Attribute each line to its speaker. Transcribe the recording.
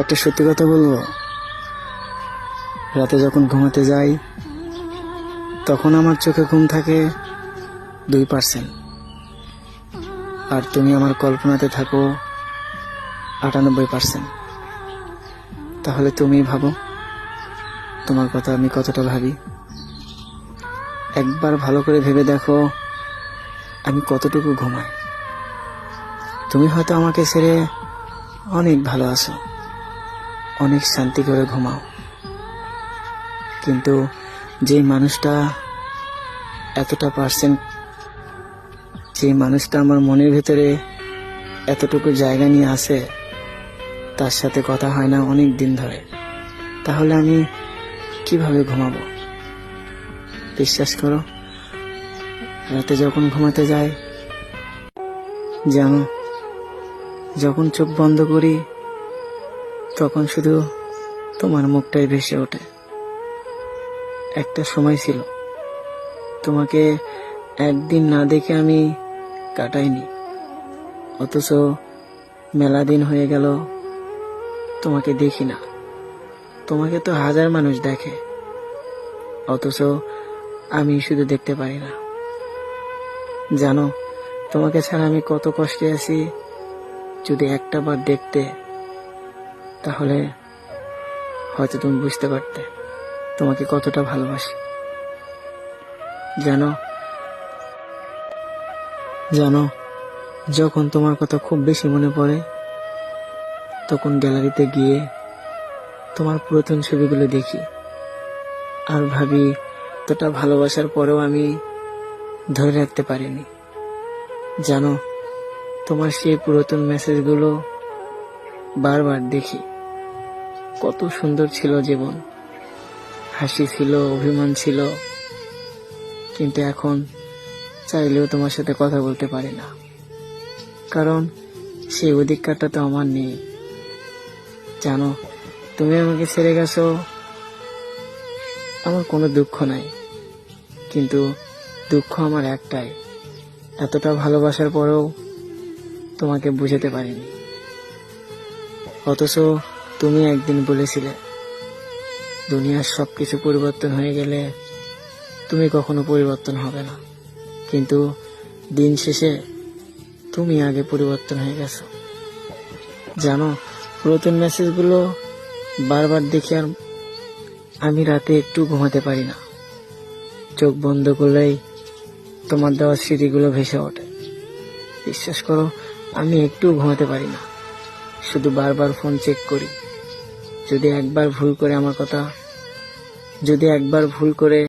Speaker 1: একটা সত্যি কথা বলবো, রাতে যখন ঘুমাতে যাই তখন আমার চোখে ঘুম থাকে 2%, আর তুমি আমার কল্পনাতে থাকো 98%। তাহলে তুমি ভাবো তোমার কথা আমি কতটা ভাবি। একবার ভালো করে ভেবে দেখো আমি কতটুকু ঘুমাই। তুমি হয়তো আমাকে ছেড়ে অনেক ভালো আছো, অনেক শান্তি করে ঘুমাও, কিন্তু যে মানুষটা এতটা পার্সেন্ট, যে মানুষটা আমার মনের ভিতরে এতটুকু জায়গা নিয়ে আছে, তার সাথে কথা হয় না অনেক দিন ধরে, তাহলে আমি কিভাবে ঘুমাবো? বিশ্বাস করো, রাতে যখন ঘুমাতে যাই, জানো, যখন চোখ বন্ধ করি তখন শুধু তোমার মুখটাই ভেসে ওঠে। একটা সময় ছিল তোমাকে একদিন না দেখে আমি কাটাইনি, অথচ মেলা দিন হয়ে গেল তোমাকে দেখি না। তোমাকে তো হাজার মানুষ দেখে, অথচ আমি শুধু দেখতে পারি না। জানো, তোমাকে ছাড়া আমি কত কষ্টে আছি। যদি একটা বার দেখতে তাহলে হয়তো তুমি বুঝতে পারতে তোমাকে কতটা ভালোবাসি। জানো, যখন তোমার কথা খুব বেশি মনে পড়ে তখন গ্যালারিতে গিয়ে তোমার পুরাতন ছবিগুলো দেখি আর ভাবি এতটা ভালোবাসার পরেও আমি ধরে রাখতে পারিনি। জানো, তোমার সেই পুরাতন মেসেজগুলো বারবার দেখি। কত সুন্দর ছিল জীবন, হাসি ছিল, অভিমান ছিল, কিন্তু এখন চাইলেও তোমার সাথে কথা বলতে পারি না, কারণ সেই অধিকারটা তো আমার নেই। জানো, তুমি আমাকে ছেড়ে গেছো, আমার কোনো দুঃখ নাই, কিন্তু দুঃখ আমার একটাই, এতটা ভালোবাসার পরেও তোমাকে বুঝাতে পারিনি। অথচ তুমি একদিন বলেছিলে দুনিয়ার সবকিছু পরিবর্তন হয়ে গেলে তুমি কখনো পরিবর্তন হবে না, কিন্তু দিন শেষে তুমি আগে পরিবর্তন হয়ে গেছো। জানো, পুরাতন মেসেজগুলো বারবার দেখি আর আমি রাতে একটু ঘুমাতে পারি না। চোখ বন্ধ করলেই তোমার দেওয়া স্মৃতিগুলো ভেসে ওঠে। বিশ্বাস করো, আমি একটু ঘুমাতে পারি না, শুধু বারবার ফোন চেক করি। যদি একবার ভুল করে